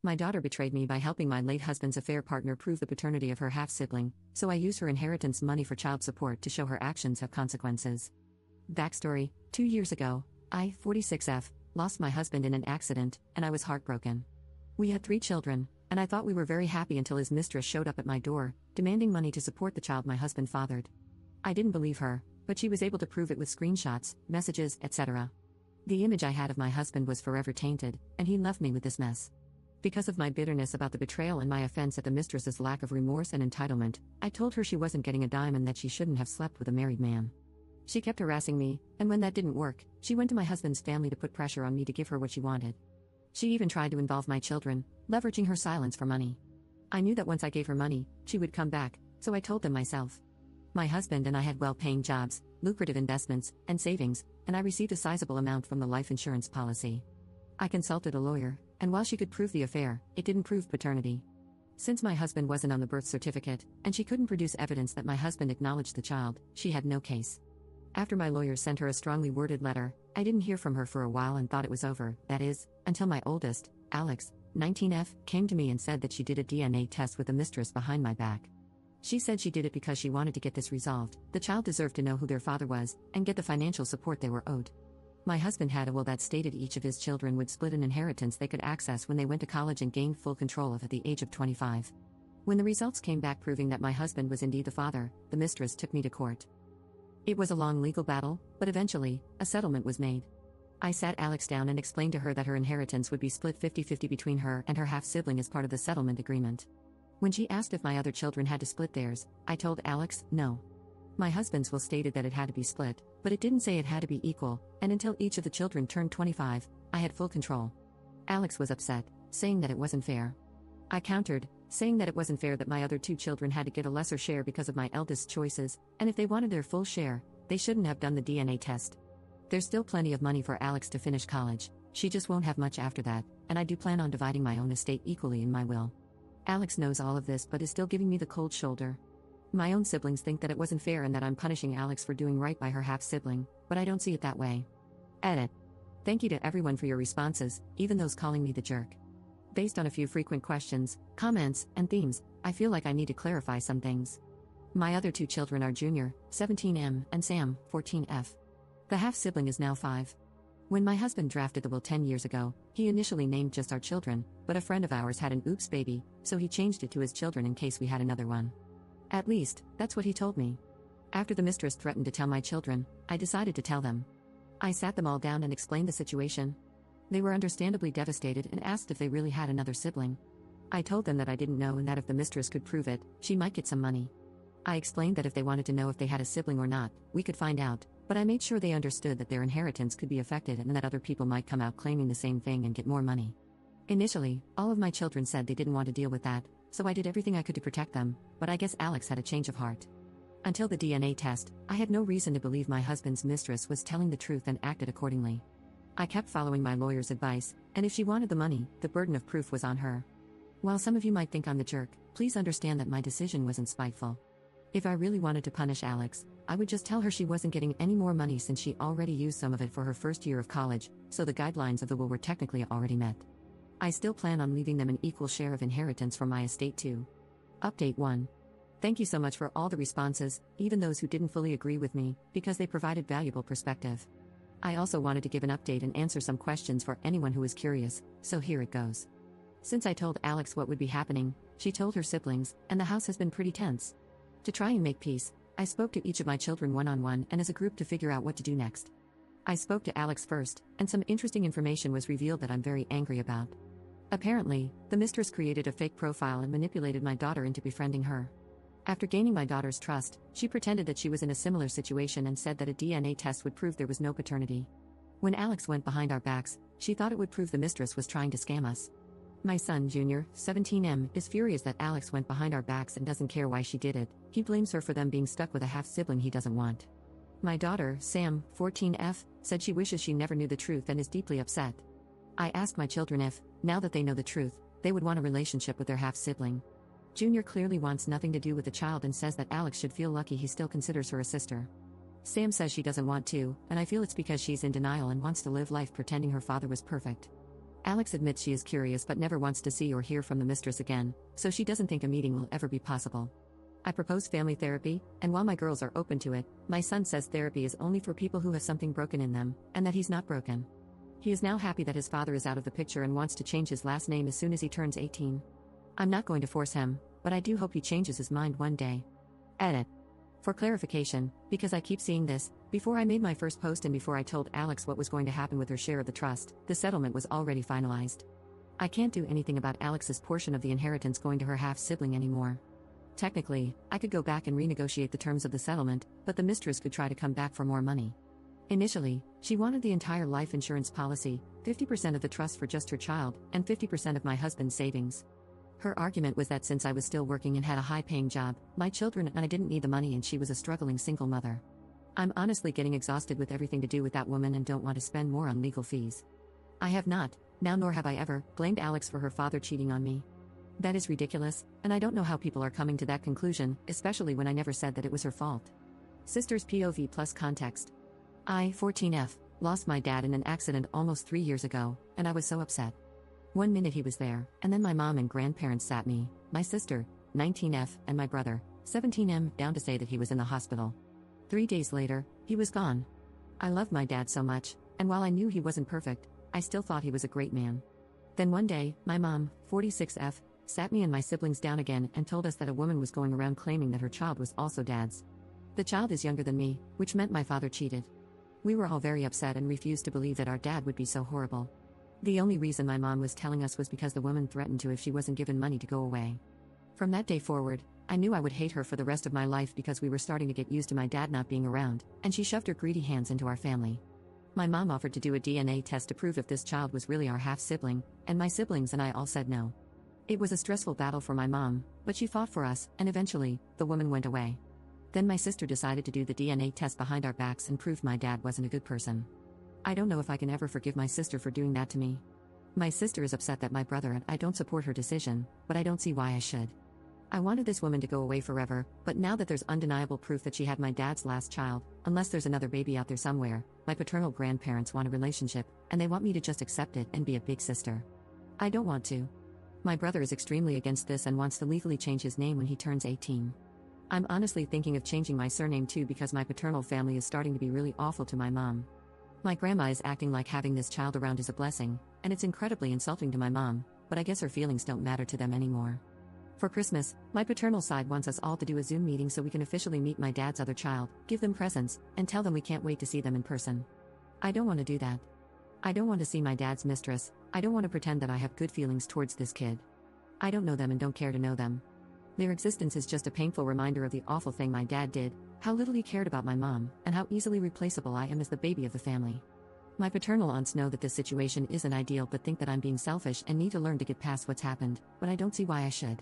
My daughter betrayed me by helping my late husband's affair partner prove the paternity of her half-sibling, so I use her inheritance money for child support to show her actions have consequences. Backstory: 2 years ago, I, 46F, lost my husband in an accident, and I was heartbroken. We had 3 children, and I thought we were very happy until his mistress showed up at my door, demanding money to support the child my husband fathered. I didn't believe her, but she was able to prove it with screenshots, messages, etc. The image I had of my husband was forever tainted, and he left me with this mess. Because of my bitterness about the betrayal and my offense at the mistress's lack of remorse and entitlement, I told her she wasn't getting a dime and that she shouldn't have slept with a married man. She kept harassing me, and when that didn't work, she went to my husband's family to put pressure on me to give her what she wanted. She even tried to involve my children, leveraging her silence for money. I knew that once I gave her money, she would come back, so I told them myself. My husband and I had well-paying jobs, lucrative investments, and savings, and I received a sizable amount from the life insurance policy. I consulted a lawyer, and while she could prove the affair, it didn't prove paternity. Since my husband wasn't on the birth certificate, and she couldn't produce evidence that my husband acknowledged the child, she had no case. After my lawyer sent her a strongly worded letter, I didn't hear from her for a while and thought it was over, that is, until my oldest, Alex, 19F, came to me and said that she did a DNA test with the mistress behind my back. She said she did it because she wanted to get this resolved. The child deserved to know who their father was, and get the financial support they were owed. My husband had a will that stated each of his children would split an inheritance they could access when they went to college and gained full control of at the age of 25. When the results came back proving that my husband was indeed the father, the mistress took me to court. It was a long legal battle, but eventually, a settlement was made. I sat Alex down and explained to her that her inheritance would be split 50-50 between her and her half-sibling as part of the settlement agreement. When she asked if my other children had to split theirs, I told Alex, no. My husband's will stated that it had to be split, but it didn't say it had to be equal, and until each of the children turned 25, I had full control. Alex was upset, saying that it wasn't fair. I countered, saying that it wasn't fair that my other 2 children had to get a lesser share because of my eldest's choices, and if they wanted their full share, they shouldn't have done the DNA test. There's still plenty of money for Alex to finish college, she just won't have much after that, and I do plan on dividing my own estate equally in my will. Alex knows all of this but is still giving me the cold shoulder. My own siblings think that it wasn't fair and that I'm punishing Alex for doing right by her half-sibling, but I don't see it that way. Edit. Thank you to everyone for your responses, even those calling me the jerk. Based on a few frequent questions, comments, and themes, I feel like I need to clarify some things. My other 2 children are Junior, 17M, and Sam, 14F. The half-sibling is now 5. When my husband drafted the will 10 years ago, he initially named just our children, but a friend of ours had an oops baby, so he changed it to his children in case we had another one. At least, that's what he told me. After the mistress threatened to tell my children, I decided to tell them. I sat them all down and explained the situation. They were understandably devastated and asked if they really had another sibling. I told them that I didn't know and that if the mistress could prove it, she might get some money. I explained that if they wanted to know if they had a sibling or not, we could find out, but I made sure they understood that their inheritance could be affected and that other people might come out claiming the same thing and get more money. Initially, all of my children said they didn't want to deal with that, so I did everything I could to protect them, but I guess Alex had a change of heart. Until the DNA test, I had no reason to believe my husband's mistress was telling the truth and acted accordingly. I kept following my lawyer's advice, and if she wanted the money, the burden of proof was on her. While some of you might think I'm the jerk, please understand that my decision wasn't spiteful. If I really wanted to punish Alex, I would just tell her she wasn't getting any more money since she already used some of it for her first year of college, so the guidelines of the will were technically already met. I still plan on leaving them an equal share of inheritance from my estate too. Update 1. Thank you so much for all the responses, even those who didn't fully agree with me, because they provided valuable perspective. I also wanted to give an update and answer some questions for anyone who is curious, so here it goes. Since I told Alex what would be happening, she told her siblings, and the house has been pretty tense. To try and make peace, I spoke to each of my children one-on-one and as a group to figure out what to do next. I spoke to Alex first, and some interesting information was revealed that I'm very angry about. Apparently, the mistress created a fake profile and manipulated my daughter into befriending her. After gaining my daughter's trust, she pretended that she was in a similar situation and said that a DNA test would prove there was no paternity. When Alex went behind our backs, she thought it would prove the mistress was trying to scam us. My son Junior, 17M, is furious that Alex went behind our backs and doesn't care why she did it. He blames her for them being stuck with a half-sibling he doesn't want. My daughter, Sam, 14F, said she wishes she never knew the truth and is deeply upset. I asked my children if, now that they know the truth, they would want a relationship with their half-sibling. Junior clearly wants nothing to do with the child and says that Alex should feel lucky he still considers her a sister. Sam says she doesn't want to, and I feel it's because she's in denial and wants to live life pretending her father was perfect. Alex admits she is curious but never wants to see or hear from the mistress again, so she doesn't think a meeting will ever be possible. I propose family therapy, and while my girls are open to it, my son says therapy is only for people who have something broken in them, and that he's not broken. He is now happy that his father is out of the picture and wants to change his last name as soon as he turns 18. I'm not going to force him, but I do hope he changes his mind one day. Edit. For clarification, because I keep seeing this, before I made my first post and before I told Alex what was going to happen with her share of the trust, the settlement was already finalized. I can't do anything about Alex's portion of the inheritance going to her half-sibling anymore. Technically, I could go back and renegotiate the terms of the settlement, but the mistress could try to come back for more money. Initially, she wanted the entire life insurance policy, 50% of the trust for just her child, and 50% of my husband's savings. Her argument was that since I was still working and had a high-paying job, my children and I didn't need the money and she was a struggling single mother. I'm honestly getting exhausted with everything to do with that woman and don't want to spend more on legal fees. I have not, now nor have I ever, blamed Alex for her father cheating on me. That is ridiculous, and I don't know how people are coming to that conclusion, especially when I never said that it was her fault. Sister's POV plus context. I, 14F, lost my dad in an accident almost 3 years ago, and I was so upset. 1 minute he was there, and then my mom and grandparents sat me, my sister, 19F, and my brother, 17M, down to say that he was in the hospital. 3 days later, he was gone. I loved my dad so much, and while I knew he wasn't perfect, I still thought he was a great man. Then one day, my mom, 46F, sat me and my siblings down again and told us that a woman was going around claiming that her child was also dad's. The child is younger than me, which meant my father cheated. We were all very upset and refused to believe that our dad would be so horrible. The only reason my mom was telling us was because the woman threatened to if she wasn't given money to go away. From that day forward, I knew I would hate her for the rest of my life because we were starting to get used to my dad not being around, and she shoved her greedy hands into our family. My mom offered to do a DNA test to prove if this child was really our half-sibling, and my siblings and I all said no. It was a stressful battle for my mom, but she fought for us, and eventually, the woman went away. Then my sister decided to do the DNA test behind our backs and proved my dad wasn't a good person. I don't know if I can ever forgive my sister for doing that to me. My sister is upset that my brother and I don't support her decision, but I don't see why I should. I wanted this woman to go away forever, but now that there's undeniable proof that she had my dad's last child, unless there's another baby out there somewhere, my paternal grandparents want a relationship, and they want me to just accept it and be a big sister. I don't want to. My brother is extremely against this and wants to legally change his name when he turns 18. I'm honestly thinking of changing my surname too because my paternal family is starting to be really awful to my mom. My grandma is acting like having this child around is a blessing, and it's incredibly insulting to my mom, but I guess her feelings don't matter to them anymore. For Christmas, my paternal side wants us all to do a Zoom meeting so we can officially meet my dad's other child, give them presents, and tell them we can't wait to see them in person. I don't want to do that. I don't want to see my dad's mistress. I don't want to pretend that I have good feelings towards this kid. I don't know them and don't care to know them. Their existence is just a painful reminder of the awful thing my dad did, how little he cared about my mom, and how easily replaceable I am as the baby of the family. My paternal aunts know that this situation isn't ideal but think that I'm being selfish and need to learn to get past what's happened, but I don't see why I should.